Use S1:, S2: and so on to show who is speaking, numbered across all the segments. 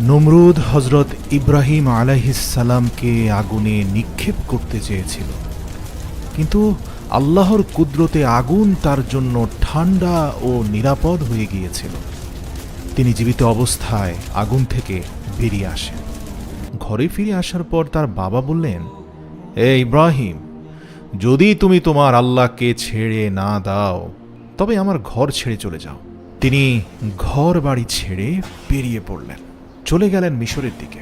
S1: নমরুদ হজরত ইব্রাহিম আলাইহিসসালামকে আগুনে নিক্ষেপ করতে চেয়েছিল, কিন্তু আল্লাহর কুদরতে আগুন তার জন্য ঠান্ডা ও নিরাপদ হয়ে গিয়েছিল। তিনি জীবিত অবস্থায় আগুন থেকে বেরিয়ে আসেন। ঘরে ফিরে আসার পর তার বাবা বললেন, ইব্রাহিম, যদি তুমি তোমার আল্লাহকে ছেড়ে না দাও তবে আমার ঘর ছেড়ে চলে যাও। তিনি ঘর বাড়ি ছেড়ে বেরিয়ে পড়লেন, চলে গেলেন মিশরের দিকে।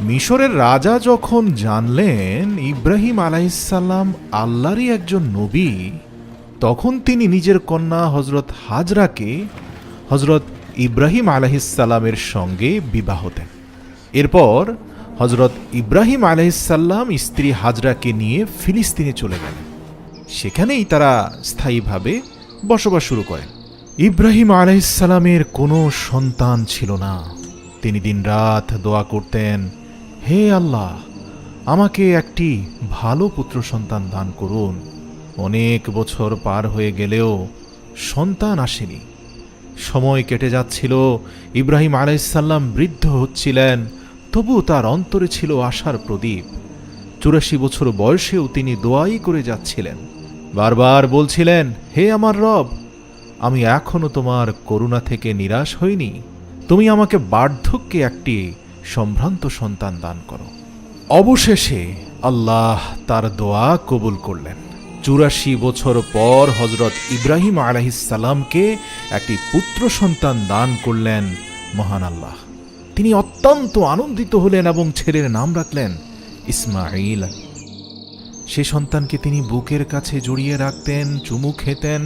S1: মিশরের রাজা যখন জানলেন ইব্রাহিম আলাইহিসসালাম আল্লাহরই একজন নবী, তখন তিনি নিজের কন্যা হজরত হাজরাকে হজরত ইব্রাহিম আলাইহিসসালামের সঙ্গে বিবাহ দেন। এরপর হজরত ইব্রাহিম আলাইহিসসালাম স্ত্রী হাজরাকে নিয়ে ফিলিস্তিনে চলে গেলেন। সেখানেই তারা স্থায়ীভাবে বসবাস শুরু করেন। ইব্রাহিম আলাইহিসসালামের কোনো সন্তান ছিল না। তিনি দিনরাত দোয়া করতেন, হে আল্লাহ, আমাকে একটি ভালো পুত্র সন্তান দান করুন। অনেক বছর পার হয়ে গেলেও সন্তান আসেনি। সময় কেটে যাচ্ছিল, ইব্রাহিম আলাইহিসসালাম বৃদ্ধ হচ্ছিলেন, তবু তার অন্তরে ছিল আশার প্রদীপ। 84 বছর বয়সেও তিনি দোয়াই করে যাচ্ছিলেন। বারবার বলছিলেন, হে আমার রব, আমি এখনো তোমার করুণা থেকে নিরাশ হইনি। তুমি আমাকে বার্ধক্যে একটি সম্ভ্রান্ত সন্তান দান করো। অবশেষে আল্লাহ তার দোয়া কবুল করলেন। 84 বছর পর হজরত ইব্রাহিম আলাইহিসসালামকে একটি পুত্র সন্তান দান করলেন মহান আল্লাহ। তিনি অত্যন্ত আনন্দিত হলেন এবং ছেলের নাম রাখলেন ইসমাঈল। সে সন্তানকে তিনি বুকের কাছে জড়িয়ে রাখতেন, চুমু খেতেন,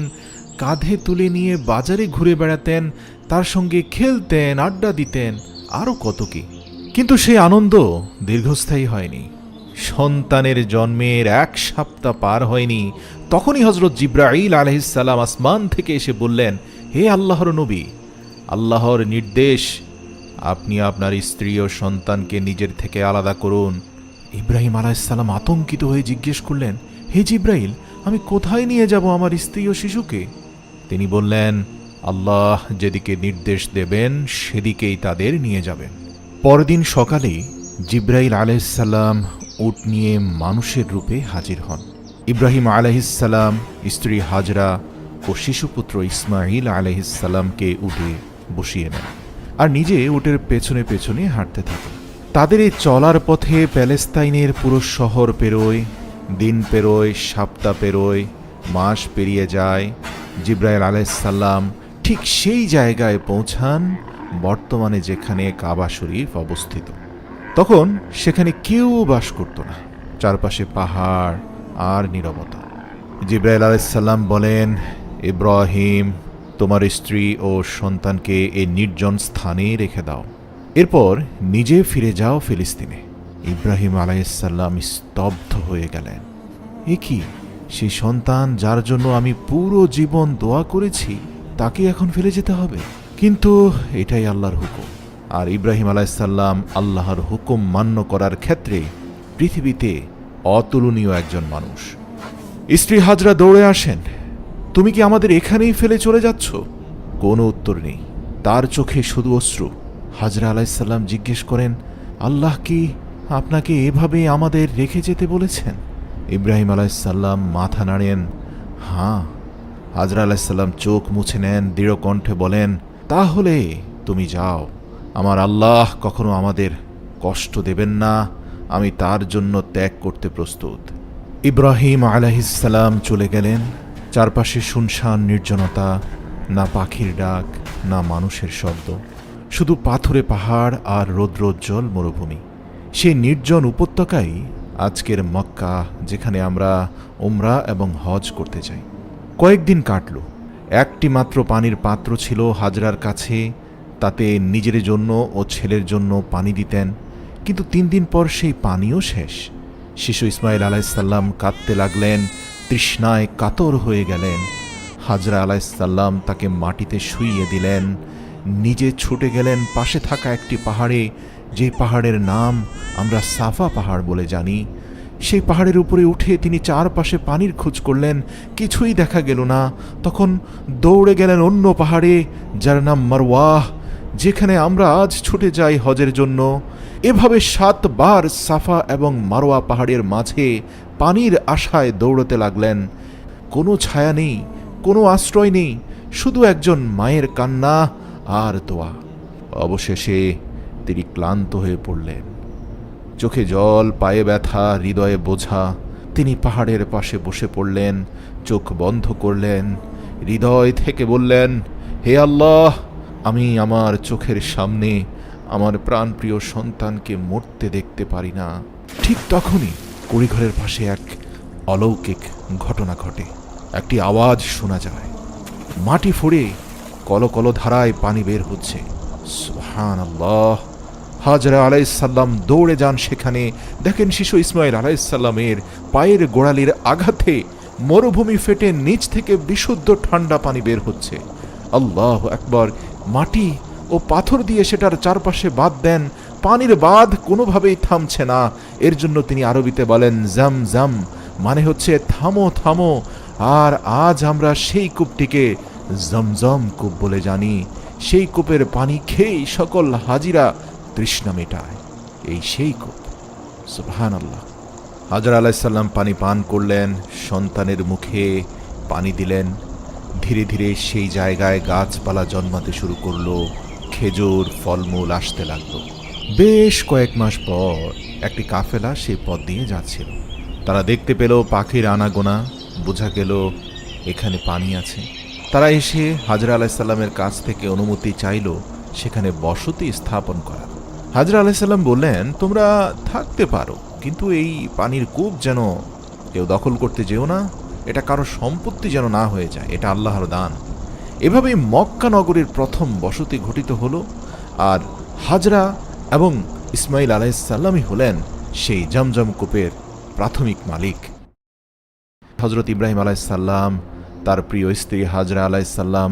S1: কাঁধে তুলে নিয়ে বাজারে ঘুরে বেড়াতেন, তার সঙ্গে খেলতেন, আড্ডা দিতেন, আরও কত কি। কিন্তু সেই আনন্দ দীর্ঘস্থায়ী হয়নি। সন্তানের জন্মের 1 সপ্তাহ পার হয়নি, তখনই হজরত জিবরাইল আলাইহিসসালাম আসমান থেকে এসে বললেন, হে আল্লাহর নবী, আল্লাহর নির্দেশ, আপনি আপনার স্ত্রী ও সন্তানকে নিজের থেকে আলাদা করুন। ইব্রাহিম আলাইহিসসালাম আতঙ্কিত হয়ে জিজ্ঞেস করলেন, হে জিবরাইল, আমি কোথায় নিয়ে যাব আমার স্ত্রী ও শিশুকে? তিনি বললেন, আল্লাহ যেদিকে নির্দেশ দেবেন সেদিকেই তাদের নিয়ে যাবেন। পরদিন সকালে জিবরাইল আলাইহিসসালাম উট নিয়ে মানুষের রূপে হাজির হন। ইব্রাহিম আলাইহিসসালাম স্ত্রী হাজরা ও শিশুপুত্র ইসমাঈল আলাইহিসসালামকে উটে বসিয়ে নেন আর নিজে উটের পেছনে পেছনে হাঁটতে থাকেন। তাদের এই চলার পথে প্যালেস্তাইনের পুরো শহর পেরোয়, দিন পেরোয়, সপ্তাহ পেরোয়, মাস পেরিয়ে যায়। জিবরাইল আলাইহিসসালাম ঠিক সেই জায়গায় পৌঁছান বর্তমানে যেখানে কাবা শরীফ অবস্থিত। তখন সেখানে কেউ বাস করত না, চারপাশে পাহাড় আর নীরবতা। জিবরাইল আলাইহিসসালাম বলেন, ইব্রাহিম, তোমার স্ত্রী ও সন্তানকে এই নির্জন স্থানে রেখে দাও, এরপর নিজে ফিরে যাও ফিলিস্তিনে। ইব্রাহিম আলাইহিসসালাম স্তব্ধ হয়ে গেলেন। এ কি, সেই সন্তান যার জন্য আমি পুরো জীবন দোয়া করেছি তাকে এখন ফেলে যেতে হবে? কিন্তু এটাই আল্লাহর হুকুম, আর ইব্রাহিম আলাইহিসসালাম আল্লাহর হুকুম মান্য করার ক্ষেত্রে পৃথিবীতে অতুলনীয় একজন মানুষ। স্ত্রী হাজরা দৌড়ে আসেন, তুমি কি আমাদের এখানেই ফেলে চলে যাচ্ছ? কোনো উত্তর নেই, তার চোখে শুধু অশ্রু। হাজরা আলাইহিসসালাম জিজ্ঞেস করেন, আল্লাহ কি আপনাকে এভাবে আমাদের রেখে যেতে বলেছেন? ইব্রাহিম আলাইহিসসালাম মাথা নাড়েন, হ্যাঁ। হাজরা আলাইহিসসালাম চোখ মুছে নেন, দৃঢ় কণ্ঠে বলেন, তাহলে তুমি যাও। আমার আল্লাহ কখনো আমাদের কষ্ট দেবেন না, আমি তার জন্য ত্যাগ করতে প্রস্তুত। ইব্রাহিম আলাইহিসসালাম চলে গেলেন। চারপাশে শুনশান নির্জনতা, না পাখির ডাক, না মানুষের শব্দ, শুধু পাথুরে পাহাড় আর রৌদ্রোজ্জ্বল মরুভূমি। সেই নির্জন উপত্যকাই আজকের মক্কা, যেখানে আমরা উমরা এবং হজ করতে যাই। কয়েকদিন কাটল। একটি মাত্র পানির পাত্র ছিল হাজরার কাছে, তাতে নিজের জন্য ও ছেলের জন্য পানি দিতেন, কিন্তু 3 দিন পর সেই পানিও শেষ। শিশু ইসমাঈল আলাইহিসসালাম কাঁদতে লাগলেন, তৃষ্ণায় কাতর হয়ে গেলেন। হাজরা আলাইহিসসালাম তাকে মাটিতে শুইয়ে দিলেন, নিজে ছুটে গেলেন পাশে থাকা একটি পাহাড়ে, যে পাহাড়ের নাম আমরা সাফা পাহাড় বলে জানি। সেই পাহাড়ের উপরে উঠে তিনি চারপাশে পানির খোঁজ করলেন, কিছুই দেখা গেল না। তখন দৌড়ে গেলেন অন্য পাহাড়ে, যার নাম মারওয়াহ, যেখানে আমরা আজ ছুটে যাই হজের জন্য, এভাবে 7 বার সাফা এবং মারোয়া পাহাড়ের মাঝে পানির আশায় দৌড়তে লাগলেন। কোনো ছায়া নেই, কোনো আশ্রয় নেই, শুধু একজন মায়ের কান্না আর দোয়া। অবশেষে তিনি ক্লান্ত হয়ে পড়লেন, চোখে জল, পায়ে ব্যথা, হৃদয়ে বোঝা। তিনি পাহাড়ের পাশে বসে পড়লেন, চোখ বন্ধ করলেন, হৃদয় থেকে বললেন, হে আল্লাহ, আমি আমার চোখের সামনে আমার প্রাণপ্রিয় সন্তানকে মরতে দেখতে পারি না। ঠিক তখনই কুড়িঘরের পাশে এক অলৌকিক ঘটনা ঘটে। একটি আওয়াজ শোনা যায়, মাটি ফুঁড়ে কলকল ধারায় পানি বের হচ্ছে। সুবহানাল্লাহ! হাজরা আলাইহিসসালাম দৌড়ে যান সেখানে। দেখেন শিশু ইসমাইল আলাইহিসসালামের পায়ের গোড়ালির আঘাতে মরুভূমি ফেটে নিচ থেকে বিশুদ্ধ ঠান্ডা পানি বের হচ্ছে। আল্লাহু আকবার! মাটি ও পাথর দিয়ে সেটার চারপাশে বাঁধ দেন, পানির বাঁধ কোনোভাবেই থামছে না। এর জন্য তিনি আরবিতে বলেন জাম জাম, মানে হচ্ছে থামো থামো। আর আজ আমরা সেই কূপটিকে জমজম কূপ বলে জানি। সেই কূপের পানি খেয়েই সকল হাজিরা তৃষ্ণা মেটায়। এই সেই কূপ। সুবহানাল্লাহ! হাজরা আলাইহিসসালাম পানি পান করলেন, সন্তানের মুখে পানি দিলেন। ধীরে ধীরে সেই জায়গায় গাছপালা জন্মাতে শুরু করলো, খেজুর, ফলমূল আসতে লাগলো। বেশ কয়েক মাস পর একটি কাফেলা সেই পথ দিয়ে যাচ্ছিল। তারা দেখতে পেল পাখির আনাগোনা, বোঝা গেল এখানে পানি আছে। তারা এসে হাজরা আলাইহিসসালামের কাছ থেকে অনুমতি চাইল সেখানে বসতি স্থাপন করা। হাজরা আলাইহিসসালাম বললেন, তোমরা থাকতে পারো, কিন্তু এই পানির কূপ যেন কেউ দখল করতে যেও না, এটা কারো সম্পত্তি যেন না হয়ে যায়, এটা আল্লাহর দান। এভাবেই মক্কা নগরীর প্রথম বসতি ঘটিত হলো। আর হাজরা এবং ইসমাইল আলাইহিসসালামই হলেন সেই জমজম কূপের প্রাথমিক মালিক। হযরত ইব্রাহিম আলাইহিসসালাম তার প্রিয় স্ত্রী হাজরা আলাইহিসসালাম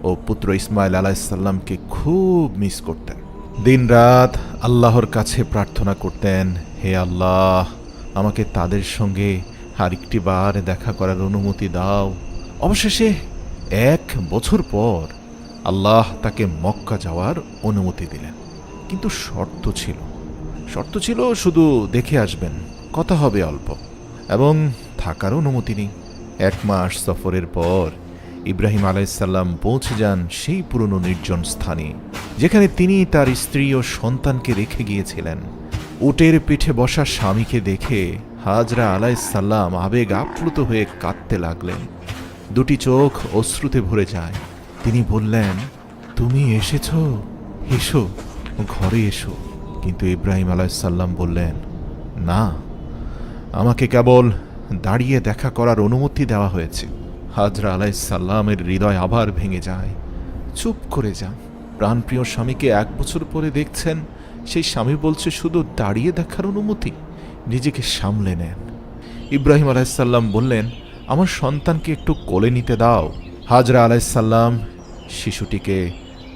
S1: ও পুত্র ইসমাইল আলাইহিসসালামকে খুব মিস করতেন। দিনরাত আল্লাহর কাছে প্রার্থনা করতেন, হে আল্লাহ, আমাকে তাদের সঙ্গে আরেকটি বার দেখা করার অনুমতি দাও। অবশেষে 1 বছর পর আল্লাহ তাকে মক্কা যাওয়ার অনুমতি দিলেন। কিন্তু শর্ত ছিল শুধু দেখে আসবেন, কথা হবে অল্প, এবং থাকার অনুমতি নেই। 1 মাস সফরের পর ইব্রাহিম আলাইহিসসালাম পৌঁছে যান সেই পুরনো নির্জন স্থানে, যেখানে তিনি তার স্ত্রী ও সন্তানকে রেখে গিয়েছিলেন। উটের পিঠে বসা স্বামীকে দেখে হাজরা আলাইহিসসালাম আবেগ আপ্লুত হয়ে কাঁদতে লাগলেন। 2টি চোখ অশ্রুতে ভরে যায়। তিনি বললেন, তুমি এসেছ, এসো, ঘরে এসো। কিন্তু ইব্রাহিম আলাইহিসসালাম বললেন, না, আমাকে কেবল দাঁড়িয়ে দেখা করার অনুমতি দেওয়া হয়েছে। হাজরা আলাইহিসসালামের হৃদয় আবার ভেঙে যায়, চুপ করে যান। প্রাণপ্রিয় স্বামীকে 1 বছর পরে দেখছেন, সেই স্বামী বলছে শুধু দাঁড়িয়ে দেখার অনুমতি। নিজেকে সামলে নেন। ইব্রাহিম আলাইহিসসালাম বললেন, আমার সন্তানকে একটু কোলে নিতে দাও। হাজরা আলাইহিসসালাম শিশুটিকে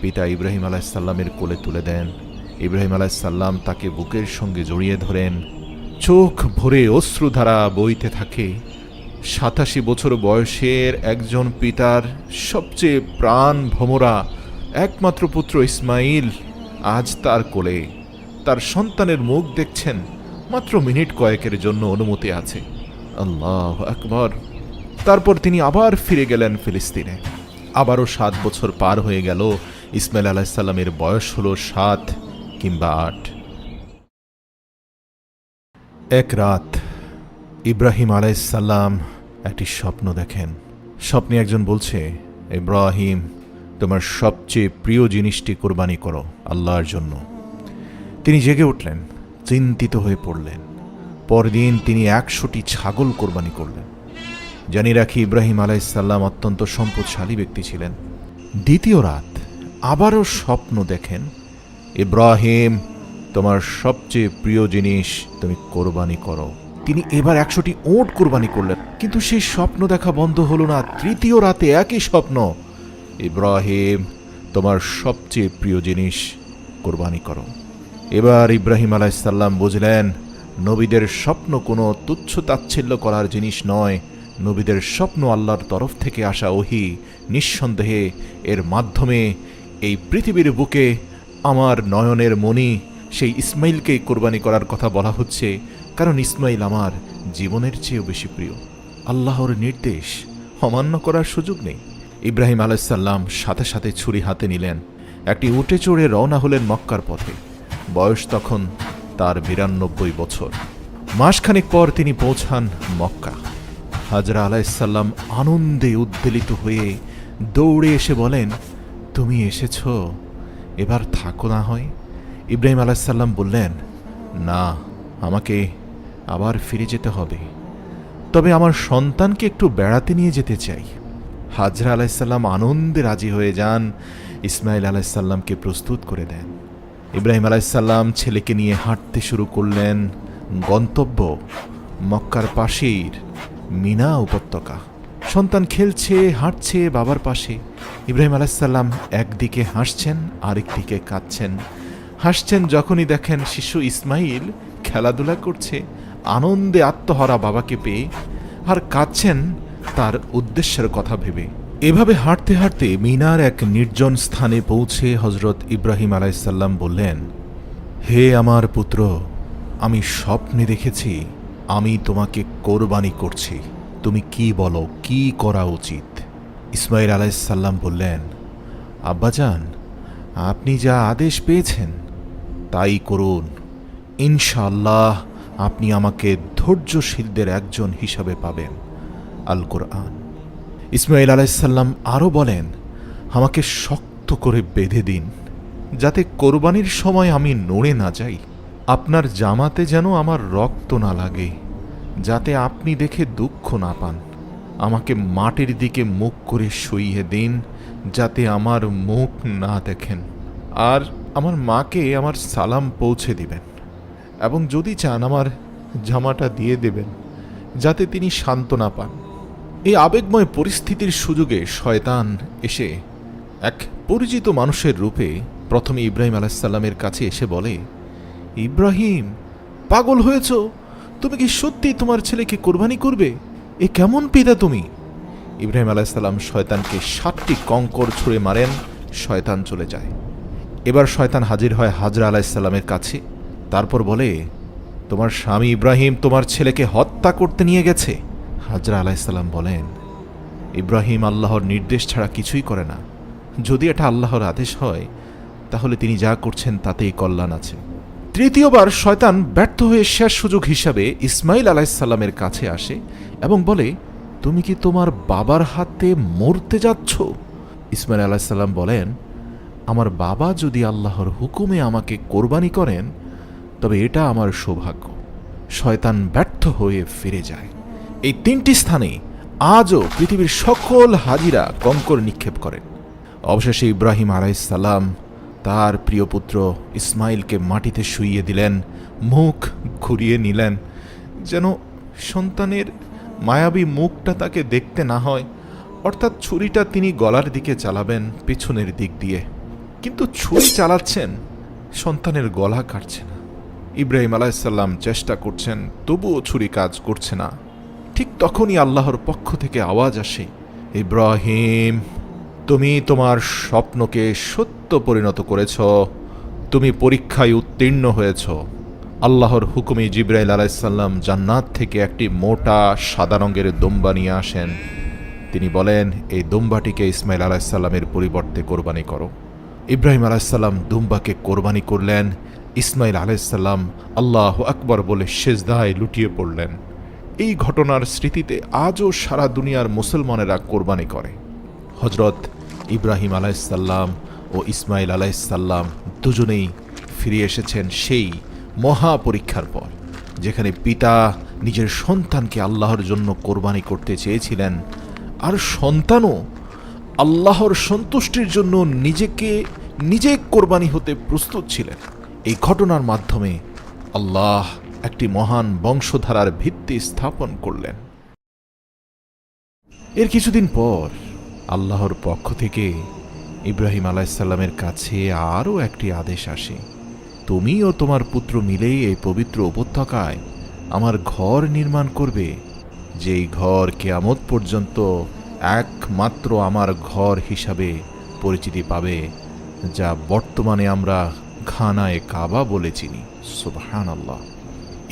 S1: পিতা ইব্রাহিম আলাইহিসসালামের কোলে তুলে দেন। ইব্রাহিম আলাইহিসসালাম তাকে বুকের সঙ্গে জড়িয়ে ধরেন। চোখ ভরে অশ্রুধারা বইতে থাকে। 87 বছর বয়সের একজন পিতার সবচেয়ে প্রাণ ভোমরা একমাত্র পুত্র ইসমাইল আজ তার কোলে। তার সন্তানের মুখ দেখছেন। মাত্র মিনিট কয়েকের জন্য অনুমতি আছে। আল্লাহু আকবার! তারপর তিনি আবার ফিরে গেলেন ফিলিস্তিনে। আবারও 7 বছর পার হয়ে গেল। ইসমাইল আলাইহিসসালামের বয়স হলো 7 কিংবা 8। এক রাত ইব্রাহিম আলাইহিসসালাম একটি স্বপ্ন দেখেন। স্বপ্নে একজন বলছে, ইব্রাহিম, তোমার সবচেয়ে প্রিয় জিনিসটি কোরবানি করো আল্লাহর জন্য। তিনি জেগে উঠলেন, চিন্তিত হয়ে পড়লেন। পরদিন তিনি 100টি ছাগল কোরবানি করলেন। জানিয়ে রাখি, ইব্রাহিম আলাইহিসসালাম অত্যন্ত সম্পদশালী ব্যক্তি ছিলেন। দ্বিতীয় রাত আবারও স্বপ্ন দেখেন, ইব্রাহিম, তোমার সবচেয়ে প্রিয় জিনিস তুমি কোরবানি করো। তিনি এবার 100টি ওট কোরবানি করলেন, কিন্তু সেই স্বপ্ন দেখা বন্ধ হলো না। তৃতীয় রাতে একই স্বপ্ন, ইব্রাহিম, তোমার সবচেয়ে প্রিয় জিনিস কোরবানি করো। এবার ইব্রাহিম আলাইহিসসালাম বুঝলেন, নবীদের স্বপ্ন কোনো তুচ্ছ তাচ্ছিল্য করার জিনিস নয়। নবীদের স্বপ্ন আল্লাহর তরফ থেকে আসা ওহী। নিঃসন্দেহে এর মাধ্যমে এই পৃথিবীর বুকে আমার নয়নের মণি সেই ইসমাইলকেই কোরবানি করার কথা বলা হচ্ছে, কারণ ইসমাইল আমার জীবনের চেয়েও বেশি প্রিয়। আল্লাহর নির্দেশ অমান্য করার সুযোগ নেই। ইব্রাহিম আলাইসাল্লাম সাথে সাথে ছুরি হাতে নিলেন, একটি উটে চড়ে রওনা হলেন মক্কার পথে। বয়স তখন তার 92 বছর। মাসখানেক পর তিনি পৌঁছান মক্কা। হাজরা আলাইসাল্লাম আনন্দে উদ্বেলিত হয়ে দৌড়ে এসে বলেন, তুমি এসেছ, এবার থাকো না হয়। ইব্রাহিম আলাইসাল্লাম বললেন, না, আমাকে আবার ফিরে যেতে হবে, তবে আমার সন্তানকে একটু বেড়াতে নিয়ে যেতে চাই। হাজরা আলাইসাল্লাম আনন্দে রাজি হয়ে যান, ইসমাইল আলাইসাল্লামকে প্রস্তুত করে দেন। ইব্রাহিম আলাইসাল্লাম ছেলেকে নিয়ে হাঁটতে শুরু করলেন। গন্তব্য মক্কার পাশের মিনা উপত্যকা। সন্তান খেলছে, হাঁটছে বাবার পাশে। ইব্রাহিম আলাইসাল্লাম একদিকে হাসছেন, আরেকদিকে কাঁদছেন। হাসছেন যখনই দেখেন শিশু ইসমাইল খেলাধুলা করছে আনন্দে আত্মহারা বাবাকে পেয়ে, আর কাঁদছেন তার উদ্দেশ্যের কথা ভেবে। এভাবে হাঁটতে হাঁটতে মিনার এক নির্জন স্থানে পৌঁছে হজরত ইব্রাহিম আলাইসাল্লাম বললেন, হে আমার পুত্র, আমি স্বপ্নে দেখেছি আমি তোমাকে কোরবানি করছি, তুমি কি বলো, কি করা উচিত? ইসমাইল আলাইসাল্লাম বললেন, আব্বাজান, আপনি যা আদেশ পেয়েছেন তাই করুন। ইনশাআল্লাহ আপনি আমাকে ধৈর্যশীলদের একজন হিসাবে পাবেন। আল কোরআন। ইসমাইল আলাইসাল্লাম আরও বলেন, আমাকে শক্ত করে বেঁধে দিন, যাতে কোরবানির সময় আমি নড়ে না যাই। আপনার জামাতে যেন আমার রক্ত না লাগে, যাতে আপনি দেখে দুঃখ না পান। আমাকে মাটির দিকে মুখ করে শুইয়ে দিন, যাতে আমার মুখ না দেখেন। আর আমার মাকে আমার সালাম পৌঁছে দিবেন, এবং যদি চান আমার জামাটা দিয়ে দেবেন, যাতে তিনি সান্ত্বনা পান। এই আবেগময় পরিস্থিতির সুযোগে শয়তান এসে এক পরিচিত মানুষের রূপে প্রথমে ইব্রাহিম আলাইসাল্লামের কাছে এসে বলে, ইব্রাহিম, পাগল হয়েছ? তুমি কি সত্যি তোমার ছেলেকে কোরবানি করবে? এ কেমন পিতা তুমি? ইব্রাহিম আলাইসাল্লাম শয়তানকে 7টি কঙ্কর ছুঁড়ে মারেন, শয়তান চলে যায়। এবার শয়তান হাজির হয় হাজরা আলাইসাল্লামের কাছে। তারপর বলে, তোমার স্বামী ইব্রাহিম তোমার ছেলেকে হত্যা করতে নিয়ে গেছে। হাজরা আলাইসাল্লাম বলেন, ইব্রাহিম আল্লাহর নির্দেশ ছাড়া কিছুই করে না। যদি এটা আল্লাহর আদেশ হয়, তাহলে তিনি যা করছেন তাতেই কল্যাণ আছে। তৃতীয়বার শয়তান ব্যর্থ হয়ে শেষ সুযোগ হিসাবে ইসমাইল আলাইসাল্লামের কাছে আসে এবং বলে, তুমি কি তোমার বাবার হাতে মরতে যাচ্ছ? ইসমাইল আলাইসাল্লাম বলেন, আমার বাবা যদি আল্লাহর হুকুমে আমাকে কোরবানি করেন, তবে এটা আমার সৌভাগ্য। শয়তান ব্যর্থ হয়ে ফিরে যায়। এই 3টি স্থানে আজও পৃথিবীর সকল হাজিরা কঙ্কর নিক্ষেপ করেন। অবশেষে ইব্রাহিম আলাইসাল্লাম তার প্রিয় পুত্র ইসমাইলকে মাটিতে শুইয়ে দিলেন, মুখ ঘুরিয়ে নিলেন, যেন সন্তানের মায়াবী মুখটা তাকে দেখতে না হয়। অর্থাৎ ছুরিটা তিনি গলার দিকে চালাবেন পেছনের দিক দিয়ে, কিন্তু ছুরি চালাচ্ছেন, সন্তানের গলা কাটছে না। ইব্রাহিম আলাইসাল্লাম চেষ্টা করছেন, তবুও ছুরি কাজ করছে না। ঠিক তখনই আল্লাহর পক্ষ থেকে আওয়াজ আসে, ইব্রাহিম, তুমি তোমার স্বপ্নকে সত্য পরিণত করেছ, তুমি পরীক্ষায় উত্তীর্ণ হয়েছ। আল্লাহর হুকুমে জিবরাইল আলাইসাল্লাম জান্নাত থেকে একটি মোটা সাদা রঙের দুম্বা নিয়ে আসেন। তিনি বলেন, এই দুম্বাটিকে ইসমাইল আলাইসাল্লামের পরিবর্তে কোরবানি করো। ইব্রাহিম আলাইসাল্লাম দুম্বাকে কোরবানি করলেন। ইসমাইল আলাইসাল্লাম আল্লাহ আকবর বলে সেজদায় লুটিয়ে পড়লেন। এই ঘটনার স্মৃতিতে আজও সারা দুনিয়ার মুসলমানেরা কোরবানি করে। হজরত ইব্রাহিম আলাইসাল্লাম ও ইসমাইল আলাইসাল্লাম দুজনেই ফিরে এসেছেন সেই মহা পরীক্ষার পর, যেখানে পিতা নিজের সন্তানকে আল্লাহর জন্য কোরবানি করতে চেয়েছিলেন, আর সন্তানও আল্লাহর সন্তুষ্টির জন্য নিজে কোরবানি হতে প্রস্তুত ছিলেন। এই ঘটনার মাধ্যমে আল্লাহ একটি মহান বংশধারার ভিত্তি স্থাপন করলেন। এর কিছুদিন পর আল্লাহর পক্ষ থেকে ইব্রাহিম আলাইসাল্লামের কাছে আরও একটি আদেশ আসে, তুমি ও তোমার পুত্র মিলেই এই পবিত্র উপত্যকায় আমার ঘর নির্মাণ করবে, যেই ঘর কিয়ামত পর্যন্ত একমাত্র আমার ঘর হিসাবে পরিচিতি পাবে। যা বর্তমানে আমরা খানায়ে কাবা বলে চিনি। সুবহানাল্লাহ।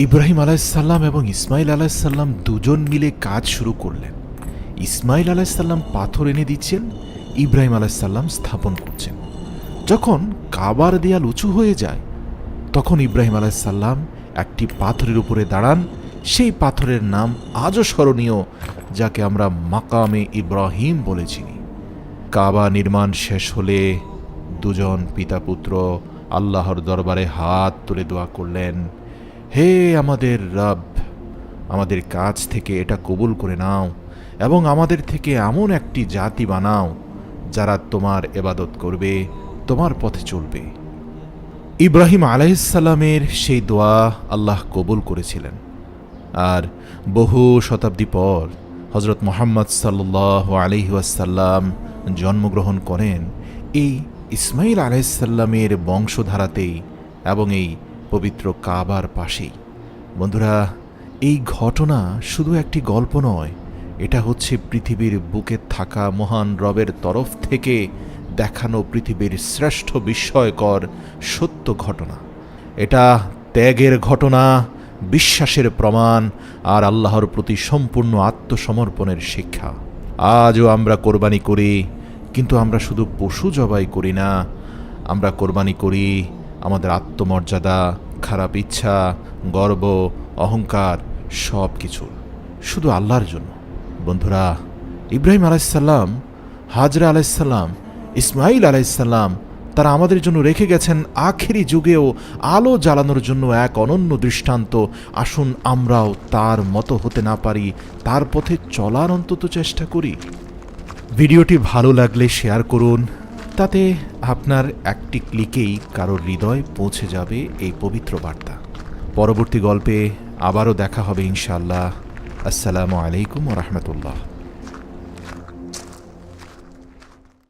S1: ইব্রাহিম আলাইসাল্লাম এবং ইসমাইল আলাইসাল্লাম দুজন মিলে কাজ শুরু করলেন। ইসমাইল আলাইসাল্লাম পাথর এনে দিচ্ছেন, ইব্রাহিম আলাইসাল্লাম স্থাপন করছেন। যখন কাবার দেয়াল উঁচু হয়ে যায় তখন ইব্রাহিম আলাইসাল্লাম একটি পাথরের উপরে দাঁড়ান। সেই পাথরের নাম আজও স্মরণীয়, যাকে আমরা মাকামে ইব্রাহিম বলে চিনি। কাবা নির্মাণ শেষ হলে দুজন পিতা পুত্র আল্লাহর দরবারে হাত তুলে দোয়া করলেন, হে আমাদের রব, আমাদের কাছ থেকে এটা কবুল করে নাও এবং আমাদের থেকে এমন একটি জাতি বানাও যারা তোমার ইবাদত করবে, তোমার পথে চলবে। ইব্রাহিম আলাইহিসসালামের সেই দোয়া আল্লাহ কবুল করেছিলেন। আর বহু শতাব্দী পর হজরত মুহাম্মদ সাল্লাল্লাহু আলাইহি ওয়াসাল্লাম জন্মগ্রহণ করেন এই ইসমাইল আলাইহিসসালামের বংশধারাতেই এবং এই পবিত্র কাবার পাশেই। বন্ধুরা, এই ঘটনা শুধু একটি গল্প নয়, এটা হচ্ছে পৃথিবীর বুকে থাকা মহান রবের তরফ থেকে দেখানো পৃথিবীর শ্রেষ্ঠ বিস্ময়কর সত্য ঘটনা। এটা ত্যাগের ঘটনা, বিশ্বাসের প্রমাণ আর আল্লাহর প্রতি সম্পূর্ণ আত্মসমর্পণের শিক্ষা। আজও আমরা কোরবানি করি, কিন্তু আমরা শুধু পশু জবাই করি না, আমরা কোরবানি করি আমাদের আত্মমর্যাদা, খারাপ ইচ্ছা, গর্ব, অহংকার সব কিছু শুধু আল্লাহর জন্য। বন্ধুরা, ইব্রাহিম আলাইসাল্লাম, হাজরা আলাইসাল্লাম, ইসমাইল আলাইসাল্লাম তারা আমাদের জন্য রেখে গেছেন আখেরি যুগেও আলো জ্বালানোর জন্য এক অনন্য দৃষ্টান্ত। আসুন আমরাও তার মতো হতে না পারি, তার পথে চলার অন্তত চেষ্টা করি। ভিডিওটি ভালো লাগলে শেয়ার করুন, তাতে আপনার একটি ক্লিকেই কারোর হৃদয় পৌঁছে যাবে এই পবিত্র বার্তা। পরবর্তী গল্পে আবারও দেখা হবে ইনশাআল্লাহ। আসসালামু আলাইকুম ওয়া রাহমাতুল্লাহ।